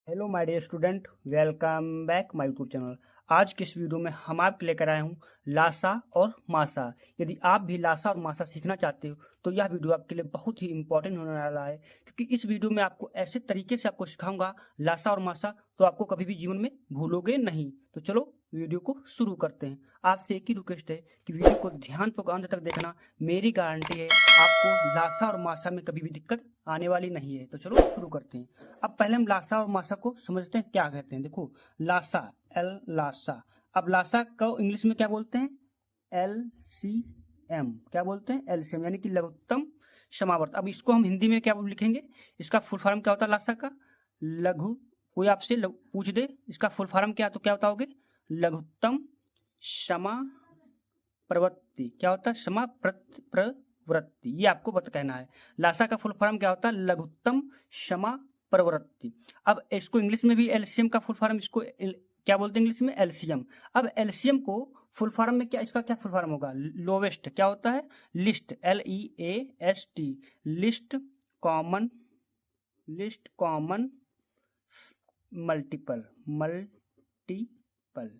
Hello my dear student, welcome back my YouTube channel. आज के इस वीडियो में हम आपके लेकर आए हूँ लासा और मासा। यदि आप भी लासा और मासा सीखना चाहते हो तो यह वीडियो आपके लिए बहुत ही इंपॉर्टेंट होने वाला है, क्योंकि इस वीडियो में आपको ऐसे तरीके से आपको सिखाऊंगा लासा और मासा, तो आपको कभी भी जीवन में भूलोगे नहीं। तो चलो वीडियो को शुरू करते हैं। आपसे एक ही रिक्वेस्ट है कि वीडियो को ध्यानपूर्वक अंत तक देखना। मेरी गारंटी है आपको लासा और मासा में कभी भी दिक्कत आने वाली नहीं है। तो चलो शुरू करते हैं। अब पहले हम लासा और मासा को समझते हैं क्या कहते हैं। देखो, लासा, एल लासा। अब लासा को इंग्लिश में क्या बोलते हैं? L C M. क्या बोलते हैं? एलसीएम, यानी कि लघुत्तम समावर्त। अब इसको हम हिंदी में क्या लिखेंगे? इसका फुल फॉर्म क्या होता है लासा का? लघु, कोई आपसे पूछ दे इसका फुल फॉर्म क्या, तो क्या बताओगे? लघुत्तम क्षमा प्रवृत्ति। क्या होता है? क्षमा प्रवृत्ति, ये आपको कहना है। लासा का फुल फॉर्म क्या होता है? लघुत्तम क्षमा प्रवृत्ति। अब इसको इंग्लिश में भी एलसीएम का फुल फॉर्म, इसको क्या बोलते हैं इंग्लिश में? एलसीएम। अब एलसीएम को फुल फॉर्म में क्या, इसका क्या फुल फॉर्म होगा? लोवेस्ट। क्या होता है? List, LEAST, list common, list common multiple, multiple,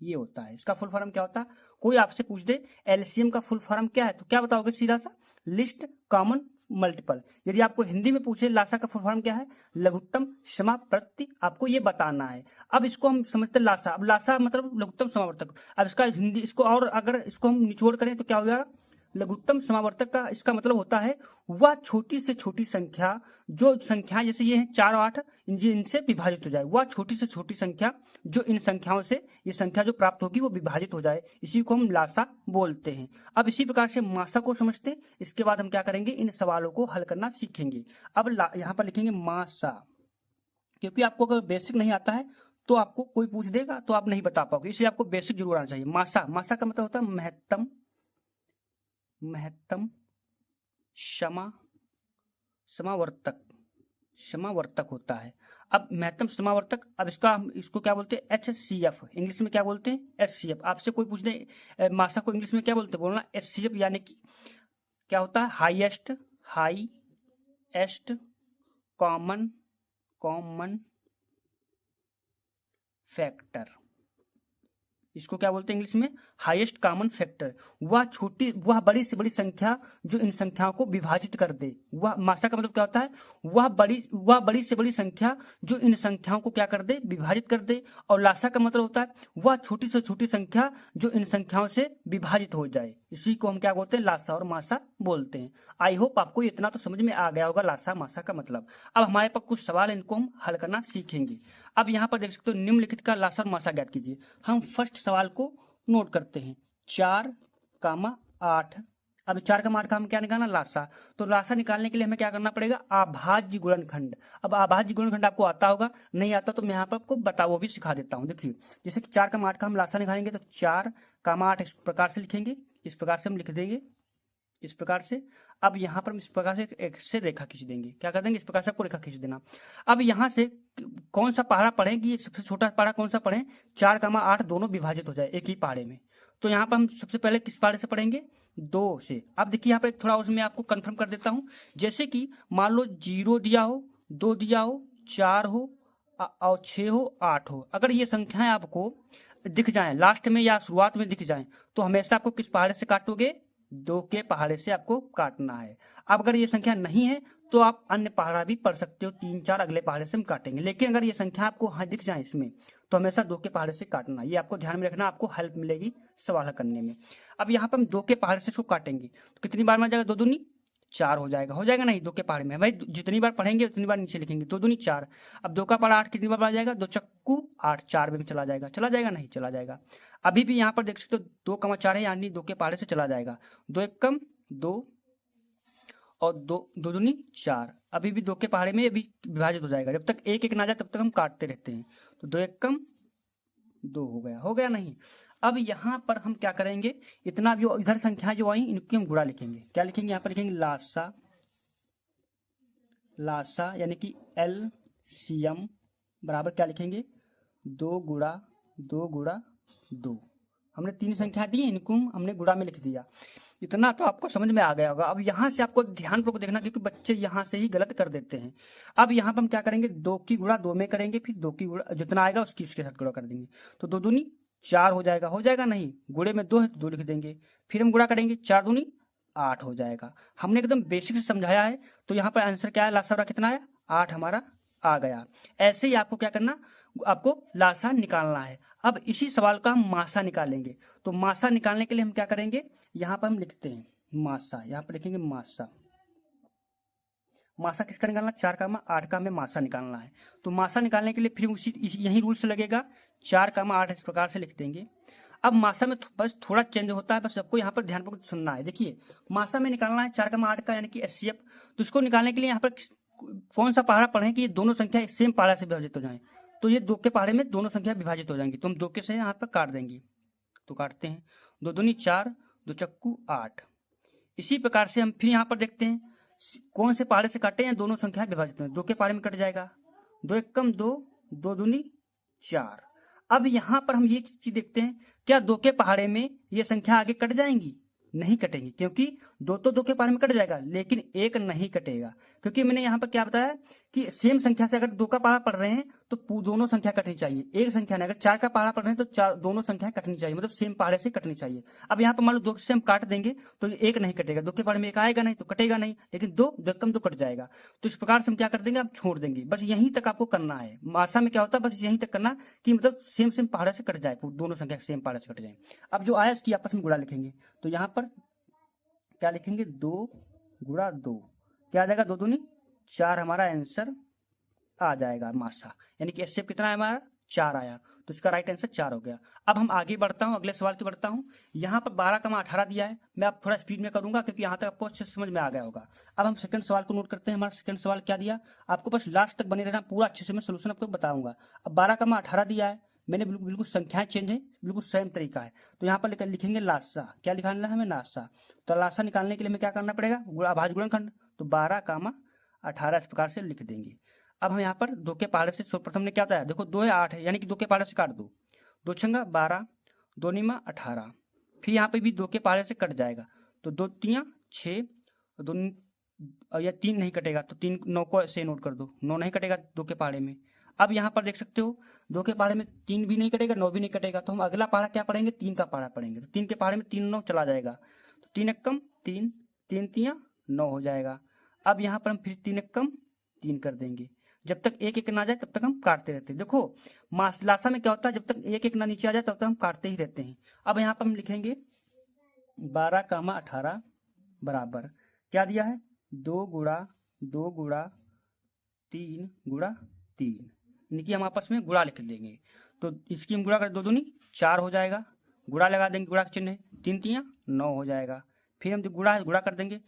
ये होता है। इसका फुल फॉर्म क्या होता है? कोई आपसे पूछ दे एलसीएम का फुल फॉर्म क्या है, तो क्या बताओगे? सीधा सा लिस्ट कॉमन मल्टीपल। यदि आपको हिंदी में पूछे लासा का फुल फॉर्म क्या है? लघुत्तम समावर्तक, आपको ये बताना है। अब इसको हम समझते हैं लासा। अब लासा मतलब लघुत्तम समावर्तक। अब इसका हिंदी, इसको और अगर इसको हम निचोड़ करें तो क्या हो जाएगा? लघुत्तम समावर्तक का इसका मतलब होता है वह छोटी से छोटी संख्या, जो संख्या जैसे ये है 4 और 8, इनसे विभाजित हो जाए। वह छोटी से छोटी संख्या जो इन संख्याओं से, ये संख्या जो प्राप्त होगी वो विभाजित हो जाए, इसी को हम लासा बोलते हैं। अब इसी प्रकार से मासा को समझते हैं। इसके बाद हम क्या करेंगे? इन सवालों को हल करना सीखेंगे। अब यहाँ पर लिखेंगे मासा, क्योंकि आपको अगर बेसिक नहीं आता है तो आपको कोई पूछ देगा तो आप नहीं बता पाओगे, इसलिए आपको बेसिक जरूर आना चाहिए। मासा, मासा का मतलब होता है महत्तम, महत्तम क्षमा समावर्तक, समावर्तक होता है। अब महत्तम समावर्तक, अब इसको क्या बोलते हैं? HCF। इंग्लिश में क्या बोलते हैं? HCF। आपसे कोई पूछ दे मासा को इंग्लिश में क्या बोलते हैं, बोलना HCF, यानी कि क्या होता है? Highest, highest common, common factor. इसको क्या बोलते हैं इंग्लिश में? Highest common factor. वह बड़ी से बड़ी संख्या जो इन संख्याओं को विभाजित कर दे। वह मासा का मतलब क्या होता है? वह बड़ी से बड़ी संख्या जो इन संख्याओं को क्या कर दे? विभाजित कर दे। और लासा का मतलब होता है वह छोटी से छोटी संख्या जो इन संख्याओं से विभाजित हो जाए, इसी को हम क्या बोलते हैं? लासा और मासा बोलते हैं। आई होप आपको इतना तो समझ में आ गया होगा लासा मासा का मतलब। अब हमारे पास कुछ सवाल है, इनको हम हल करना सीखेंगे। अब यहाँ पर देख सकते हो, निम्नलिखित का लासा और मासा ज्ञात कीजिए। हम फर्स्ट सवाल को नोट करते हैं। 4, 8। अब 4, 8 का हम क्या निकालना? लासा। तो लासा निकालने के लिए हमें क्या करना पड़ेगा? अभाज्य गुणनखंड। अब अभाज्य गुणनखंड आपको आता होगा, नहीं आता तो मैं यहाँ पर आपको वो भी सिखा देता हूँ। देखिए, जैसे कि 4, 8 का हम लासा निकालेंगे तो 4, 8 इस प्रकार से लिखेंगे, इस प्रकार से हम लिख देंगे, इस प्रकार से। अब यहाँ पर हम इस प्रकार से एक से रेखा खींच देंगे। क्या कर देंगे? इस प्रकार से आपको रेखा खींच देना। अब यहाँ से कौन सा पहाड़ा पढ़ें कि सबसे छोटा पहाड़ा कौन सा पढ़ें? 4, 8 दोनों विभाजित हो जाए एक ही पहाड़े में। तो यहाँ पर हम सबसे पहले किस पहाड़े से पढ़ेंगे? 2 से। अब देखिए यहाँ पर थोड़ा उसमें आपको कंफर्म कर देता हूँ। जैसे कि मान लो 0 दिया हो, 2 दिया हो, 4 हो और 6 हो, 8 हो। अगर ये संख्याएं आपको दिख जाएं लास्ट में या शुरुआत में दिख जाएं, तो हमेशा आपको किस पहाड़े से काटोगे? 2 के पहाड़े से आपको काटना है। अब अगर ये संख्या नहीं है तो आप अन्य पहाड़ा भी पढ़ सकते हो, 3, 4 अगले पहाड़े से हम काटेंगे। लेकिन अगर ये संख्या आपको हाँ दिख जाए इसमें, तो हमेशा 2 के पहाड़े से काटना। ये आपको ध्यान में रखना, आपको हेल्प मिलेगी सवाल हल करने में। अब यहाँ पर हम 2 के पहाड़े से इसको काटेंगे तो कितनी बार में आ जाएगा? 2 दूनी 4 हो जाएगा। हो जाएगा नहीं? 2 के पहाड़े में भाई जितनी बार पढ़ेंगे उतनी बार नीचे लिखेंगे। 2 दूनी 4। अब 2 का पहाड़ा 8 कितनी बार आ जाएगा? 2 चक्कू 8, 4 में चला जाएगा। चला जाएगा? नहीं चला जाएगा। अभी भी यहाँ पर देख सकते हो 2, 4 है, यानी 2 के पहाड़े से चला जाएगा। 2 एकम 2 और 2 दूनी 4। अभी भी 2 के पहाड़े में अभी विभाजित हो जाएगा। जब तक 1, 1 ना जाए तब तक हम काटते रहते हैं। तो 2 एकम 2 हो गया। हो गया? नहीं। अब यहाँ पर हम क्या करेंगे? इतना जो इधर संख्या जो आई इनकी हम गुणा लिखेंगे। क्या लिखेंगे? यहाँ पर लिखेंगे लासा, लासा यानी कि LCM बराबर क्या लिखेंगे? 2 गुणा 2 गुणा 2। हमने 3 संख्या दी, इनको हमने गुणा में लिख दिया। इतना तो आपको समझ में आ गया होगा। अब यहाँ से आपको ध्यानपूर्वक देखना, क्योंकि बच्चे यहाँ से ही गलत कर देते हैं। अब यहाँ पर हम क्या करेंगे, 2 की गुणा 2 में करेंगे, फिर 2 की गुणा जितना आएगा उसकी उसके साथ गुणा कर देंगे, तो 2 दूनी 4 हो जाएगा। हो जाएगा नहीं, गुणे में 2 है तो 2 लिख देंगे, फिर हम गुणा करेंगे, 4 दूनी 8 हो जाएगा। हमने एकदम बेसिक से समझाया है। तो यहाँ पर आंसर क्या है, लासा कितना आया, 8 हमारा आ गया। ऐसे ही आपको क्या करना, आपको लासा निकालना है। अब इसी सवाल का हम मासा निकालेंगे। तो मासा निकालने के लिए हम क्या करेंगे, यहाँ पर हम लिखते हैं मासा, यहाँ पर लिखेंगे मासा। मासा किसका निकालना, 4 का 8 का हमें मासा निकालना है। तो मासा निकालने के लिए फिर यही रूल से लगेगा, 4 का 8 इस प्रकार से लिख देंगे। अब मासा में बस थोड़ा चेंज होता है, बस आपको यहाँ पर ध्यानपूर्वक सुनना है। देखिए, मासा में निकालना है 4 का 8 का, यानी कि HCF। तो इसको निकालने के लिए यहाँ पर कौन सा पहाड़ा पढ़ें कि ये दोनों संख्या सेम पहाड़ा से विभाजित हो जाए। तो ये 2 के पहाड़े में दोनों संख्या विभाजित हो जाएंगी, तो हम 2 के से यहाँ पर काट देंगे। तो काटते हैं, 2 दूनी 4, 2 चक्कू 8। इसी प्रकार से हम फिर यहाँ पर देखते हैं कौन से पहाड़े से काटे हैं, दोनों संख्या विभाजित हैं। 2 के पहाड़े में कट जाएगा, 2 एक कम 2, 2 दूनी 4। अब यहाँ पर हम ये चीज देखते हैं, क्या 2 के पहाड़े में ये संख्या आगे कट जाएंगी, नहीं कटेंगी, क्योंकि 2 तो 2 के पहाड़े में कट जाएगा, लेकिन 1 नहीं कटेगा। क्योंकि मैंने यहाँ पर क्या बताया कि सेम संख्या से अगर 2 का पहाड़ा पढ़ रहे हैं तो दोनों संख्या कटनी चाहिए, एक संख्या नहीं। अगर 4 का पहाड़ा पढ़ रहे हैं तो दोनों संख्या कटनी चाहिए, मतलब सेम पहाड़े से कटनी चाहिए। अब यहाँ पर मान लो 2 से हम काट देंगे तो 1 नहीं कटेगा, 2 के पहाड़े में 1 आएगा नहीं तो कटेगा नहीं, लेकिन 2 कम 2 कट जाएगा। तो इस प्रकार से हम क्या कर देंगे, आप छोड़ देंगे। बस यहीं तक आपको करना है। मासा में क्या होता है, बस यहीं तक करना कि मतलब सेम पहाड़े से कट जाए, दोनों संख्या सेम पहाड़े से कट जाए। अब जो आया उसकी आपस में गुणा लिखेंगे। तो यहाँ पर क्या लिखेंगे, 2 गुणा 2, क्या आ जाएगा, 2 दूनी 4 हमारा आंसर आ जाएगा मासा, यानी कि HCF कितना है हमारा, 4 आया। तो इसका राइट आंसर 4 हो गया। अब हम आगे बढ़ता हूँ, अगले सवाल की बढ़ता हूँ। यहाँ पर 12 का 18 दिया है, मैं अब थोड़ा स्पीड में करूंगा क्योंकि यहाँ तक आपको अच्छे से समझ में आ गया होगा। अब हम सेकंड सवाल को नोट करते हैं। हमारा सेकंड सवाल क्या दिया, आपको बस लास्ट तक बने रहना, पूरा अच्छे से मैं सोल्यूशन आपको बताऊंगा। अब 12 का 18 दिया है, मैंने बिल्कुल संख्याएं चेंज है, बिल्कुल सेम तरीका है। तो यहाँ पर लिखेंगे लासा, क्या लिखाना है हमें, लासा। तो लासा निकालने के लिए हमें क्या करना पड़ेगा, अभाज्य गुणनखंड। तो 12 का 18 इस प्रकार से लिख देंगे। अब हम यहाँ पर 2 के पहाड़े से सर्वप्रथम ने क्या बताया, देखो 2 है 8 है, यानी कि 2 के पहाड़े से काट दो, 2 छंगा 12, 2 नीमा 18। फिर यहाँ पे भी 2 के पहाड़े से कट जाएगा, तो 2 तियां 6, 2 या 3 नहीं कटेगा, तो 3 9 को ऐसे नोट कर दो, 9 नहीं कटेगा 2 के पहाड़े में। अब यहाँ पर देख सकते हो 2 के पहाड़े में 3 भी नहीं कटेगा, 9 भी नहीं कटेगा, तो हम अगला पहाड़ा क्या पढ़ेंगे, 3 का पहाड़ा पढ़ेंगे। तो 3 के पहाड़े में 3 9 चला जाएगा, तो 3 एक कम 3, 3 तियां 9 हो जाएगा। अब यहाँ पर हम फिर 3 एक कम 3 कर देंगे, जब तक 1 1 ना जाए तब तक हम काटते रहते हैं। देखो लासा में क्या होता है, जब तक 1 1 ना नीचे आ जाए तब तक हम काटते ही रहते हैं। अब यहाँ पर हम लिखेंगे 12 का 18 बराबर क्या दिया है, 2 गुणा 2 गुणा 3 गुणा 3, यानी कि हम आपस में गुणा लिख देंगे। तो इसकी हम गुणा कर 2 दूनी 4 हो जाएगा, गुणा लगा देंगे, गुणा का चिन्ह है, 3 तियां 9 हो जाएगा। फिर हम गुणा कर देंगे,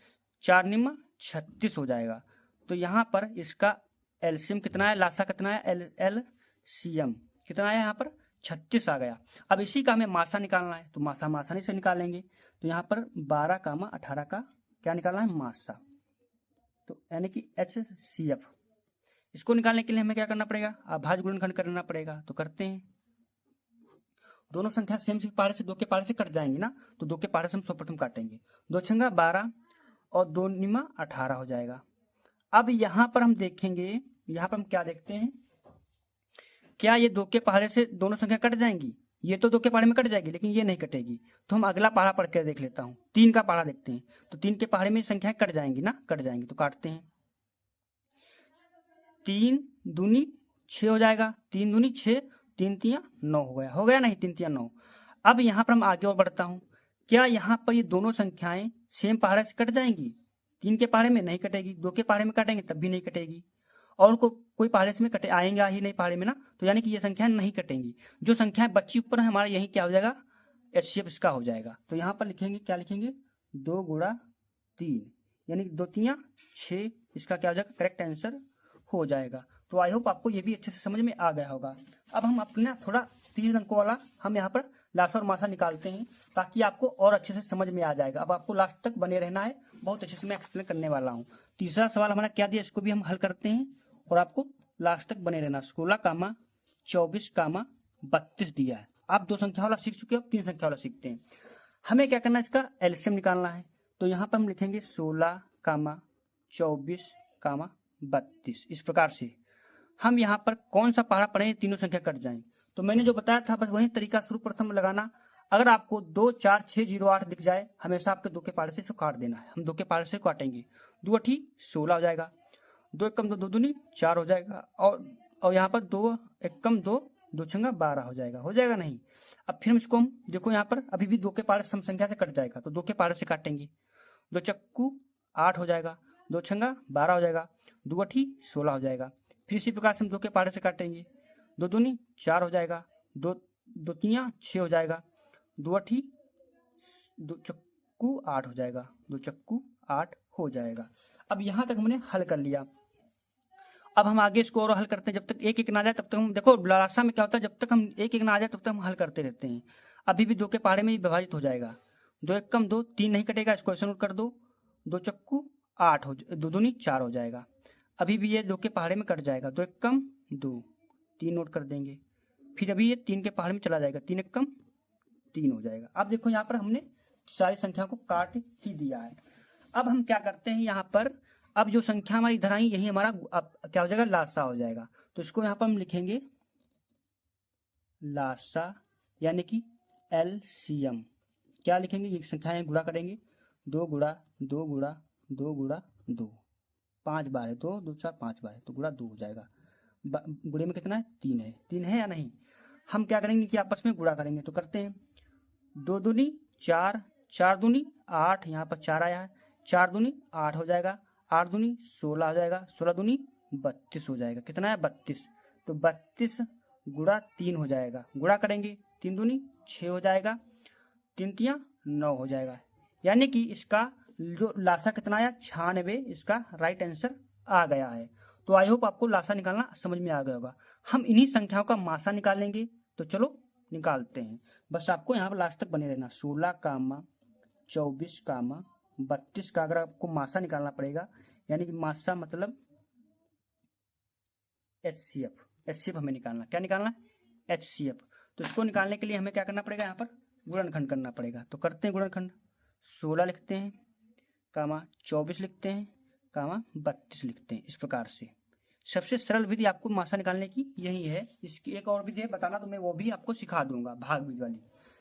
4 निम्मा 36 हो जाएगा। तो यहाँ पर इसका एलसीएम कितना है, लासा कितना है, LCM कितना है, यहाँ पर 36 आ गया। अब इसी का हमें मासा निकालना है, तो मासा हम आसानी से निकालेंगे। तो यहाँ पर 12 का 18 का क्या निकालना है, मासा, तो यानी कि HCF। इसको निकालने के लिए हमें क्या करना पड़ेगा, अभाज्य गुणनखंड करना पड़ेगा। तो करते हैं, दोनों संख्या सेम से पहाड़े से 2 के पहाड़े से कट जाएंगी ना, तो 2 के पहाड़े से हम सर्वप्रथम काटेंगे, 2 छंगा 12 और 2 निमा 18 हो जाएगा। अब यहाँ पर हम देखेंगे, यहाँ पर हम क्या देखते हैं, क्या ये 2 के पहाड़े से दोनों संख्या कट जाएंगी, ये तो 2 के पहाड़े में कट जाएगी लेकिन ये नहीं कटेगी। तो हम अगला पहाड़ा पढ़ कर देख लेता हूँ, 3 का पहाड़ा देखते हैं। तो 3 के पहाड़े में संख्या कट जाएंगी ना, कट जाएंगी, तो काटते हैं, 3 दूनी 6 हो जाएगा, 3 दूनी 6, 3 तियां 9 हो गया नहीं, 3 तियां 9। अब यहाँ पर हम आगे और बढ़ता हूँ, क्या यहाँ पर ये दोनों संख्याएं सेम पहाड़े से कट जाएंगी, 3 के पहाड़े में नहीं कटेगी, 2 के पहाड़े में काटेंगे तब भी नहीं कटेगी, और कोई पहाड़े से में कटे आएंगे ही नहीं पहाड़े में ना, तो यानी कि ये संख्याएं नहीं कटेंगी। जो संख्याएं बच्ची ऊपर है हमारा, यही क्या हो जाएगा, HCF इसका हो जाएगा। तो यहाँ पर लिखेंगे, क्या लिखेंगे, 2 गुणा 3, यानी 2 तियां 6, इसका क्या हो जाएगा, करेक्ट आंसर हो जाएगा। तो आई होप आपको ये भी अच्छे से समझ में आ गया होगा। अब हम अपना थोड़ा 30 अंकों वाला हम यहाँ पर लासा और मासा निकालते हैं, ताकि आपको और अच्छे से समझ में आ जाएगा। अब आपको लास्ट तक बने रहना है, बहुत अच्छे से मैं एक्सप्लेन करने वाला हूँ। तीसरा सवाल हमारा क्या दिया, इसको भी हम हल करते हैं और आपको लास्ट तक बने रहना। 16 कामा 24 कामा 32 दिया है। आप 2 संख्या वाला सीख चुके हो, अब 3 संख्या वाला सीखते हैं। हमें क्या करना है, इसका एलसीएम निकालना है। तो यहाँ पर हम लिखेंगे 16, 24, 32। इस प्रकार से हम यहाँ पर कौन सा पहाड़ा पढ़े, तीनों संख्या कट जाएं। तो मैंने जो बताया था बस वही तरीका सर्वप्रथम लगाना। अगर आपको 2, 4, 6, 0, 8 दिख जाए, हमेशा आपके 2 के पहाड़े से इसको काट देना है। हम 2 के पहाड़े से काटेंगे, 2 अठी 16 हो जाएगा, 2 एकम 2, 2 दूनी 4 हो जाएगा, और यहाँ पर 2 एकम 2, 2 छंगा 12 हो जाएगा नहीं। अब फिर इसको हम देखो, यहाँ पर अभी भी 2 के पहाड़े सम संख्या से कट जाएगा, तो 2 के पहाड़े से काटेंगे, 2 चक्कू 8 हो जाएगा, 2 छंगा 12 हो जाएगा, 2 अठी 16 हो जाएगा। फिर इसी प्रकार से हम 2 के पहाड़े से काटेंगे, 2 दूनी 4 हो जाएगा, 2 तियां 6 हो जाएगा, 2 अठी 2 चक्कू 8 हो जाएगा, 2 चक्कू 8 हो जाएगा। अब यहाँ तक हमने हल कर लिया। अब हम आगे इसको और हल करते हैं, जब तक एक एक ना आ जाए तब तक हम देखो लालसा में क्या होता है, जब तक हम एक एक ना आ जाए तब तक हम हल करते रहते हैं। अभी भी 2 के पहाड़े में विभाजित हो जाएगा, 2 एकम 2, 3 नहीं कटेगा, इसको ऐसे नोट कर दो, 2 चक्कू 8 हो, 2 दूनी 4 हो जाएगा। अभी भी ये 2 के पहाड़े में कट जाएगा, 2 एकम 2, 3 नोट कर देंगे। फिर अभी ये 3 के पहाड़े में चला जाएगा, 3 एकम 3 हो जाएगा। अब देखो यहाँ पर हमने सारी संख्या को काट ही दिया है। अब हम क्या करते हैं, यहाँ पर अब जो संख्या हमारी इधर आई यही हमारा अब क्या हो जाएगा, लासा हो जाएगा। तो इसको यहाँ पर हम लिखेंगे लासा, यानी कि एलसीएम। क्या लिखेंगे, ये संख्याएं गुणा करेंगे, 2 गुणा 2 गुणा 2 गुणा 2, 5 बार है, 2 2 4 5 बार है, तो गुणा 2 हो जाएगा। गुणे में कितना है, 3 है या नहीं। हम क्या करेंगे कि आपस में गुणा करेंगे, तो करते हैं, 2 दूनी 4, 4 दूनी 8, यहाँ पर 4 आया है, 4 दूनी 8 हो जाएगा, 8 दूनी 16 हो जाएगा, 16 दूनी 32 हो जाएगा। कितना है, 32। तो 32 गुणा 3 हो जाएगा, गुणा करेंगे, 3 दूनी 6 हो जाएगा, 3 तियां 9 हो जाएगा। यानी कि इसका जो लासा कितना आया, 96, इसका राइट आंसर आ गया है। तो आई होप आपको लासा निकालना समझ में आ गया होगा। हम इन्हीं संख्याओं का मासा निकालेंगे, तो चलो निकालते हैं। बस आपको यहाँ पर लास्ट तक बने रहना। 16, 24, 32 का अगर आपको मासा निकालना पड़ेगा, यानी कि मासा मतलब HCF हमें निकालना, क्या निकालना, HCF। तो इसको निकालने के लिए हमें क्या करना पड़ेगा, यहाँ पर गुणनखंड करना पड़ेगा। तो करते हैं गुणनखंड, 16 लिखते हैं, 24 लिखते हैं, 32 लिखते हैं। इस प्रकार से सबसे सरल विधि आपको मासा निकालने की यही है। इसकी एक और विधि है बताना, तो मैं वो भी आपको सिखा दूंगा, भाग विधि वाली।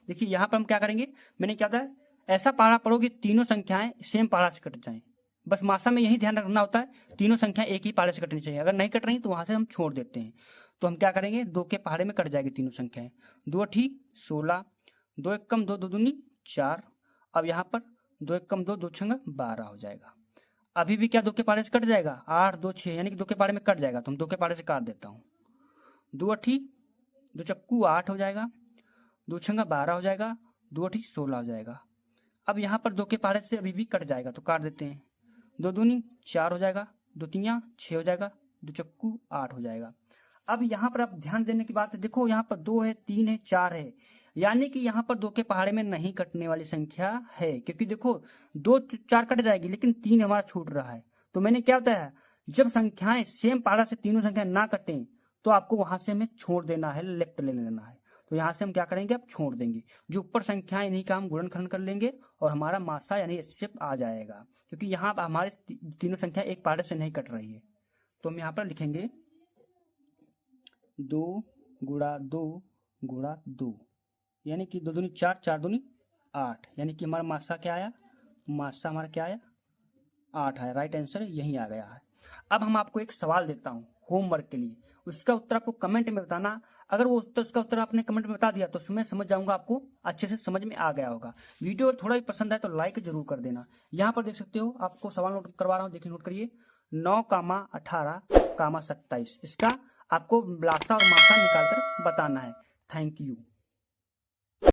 देखिए यहाँ पर हम क्या करेंगे, मैंने क्या बताया, ऐसा पहाड़ा पढ़ो कि तीनों संख्याएं सेम पहाड़ा से कट जाएं। बस मासा में यही ध्यान रखना होता है, तीनों संख्याएं एक ही पहाड़े से कटनी चाहिए। अगर नहीं कट रही तो वहां से हम छोड़ देते हैं। तो हम क्या करेंगे, 2 के पहाड़े में कट जाएगी तीनों संख्याएं, 2 अठी 16, 2 एकम 2, 2 दूनी 4। अब यहाँ पर 2 एकम 2, 2 छंगा 12 हो जाएगा। अभी भी क्या 2 के पहाड़े से कट जाएगा, 8 2 6, यानी कि 2 के पहाड़े में कट जाएगा। तो हम 2 के पहाड़े से काट देता हूँ, 2 अठी 2 चक्कू 8 हो जाएगा, 2 छंगा 12 हो जाएगा, 2 अठी 16 हो जाएगा। अब यहाँ पर 2 के पहाड़े से अभी भी कट जाएगा, तो काट देते हैं, 2 दूनी 4 हो जाएगा, 2 तियां 6 हो जाएगा, 2 चक्कू 8 हो जाएगा। अब यहाँ पर आप ध्यान देने की बात है, देखो यहाँ पर 2 है, 3 है, 4 है, यानी कि यहाँ पर 2 के पहाड़े में नहीं कटने वाली संख्या है। क्योंकि देखो 2 4 कट जाएगी, लेकिन 3 हमारा छूट रहा है। तो मैंने क्या बताया, जब संख्याएं सेम पहाड़ा से तीनों संख्या ना कटें तो आपको वहां से हमें छोड़ देना है, लेफ्ट ले लेना है। तो यहाँ से हम क्या करेंगे, अब छोड़ देंगे, जो ऊपर संख्याएं इन्हीं का हम गुणनखंड कर लेंगे और हमारा मासा यानी HCF आ जाएगा। क्योंकि यहाँ हमारे तीनों संख्या एक पहाड़े से नहीं कट रही है। तो हम यहाँ पर लिखेंगे 2 गुणा 2 गुणा 2, यानी कि 2 दूनी 4, 4 दूनी 8, यानी कि हमारा मासा क्या आया, मासा हमारा क्या आया, 8 है। राइट आंसर यही आ गया है। अब हम आपको एक सवाल देता हूँ होमवर्क के लिए, उसका उत्तर आपको कमेंट में बताना। अगर वो उत्तर उसका उत्तर आपने कमेंट में बता दिया तो मैं समझ जाऊंगा आपको अच्छे से समझ में आ गया होगा। वीडियो थोड़ा भी पसंद आए तो लाइक जरूर कर देना। यहाँ पर देख सकते हो, आपको सवाल नोट करवा रहा हूँ, देखिए नोट करिए, 9, 18, 27, इसका आपको लासा और मासा निकालकर बताना है। Thank you.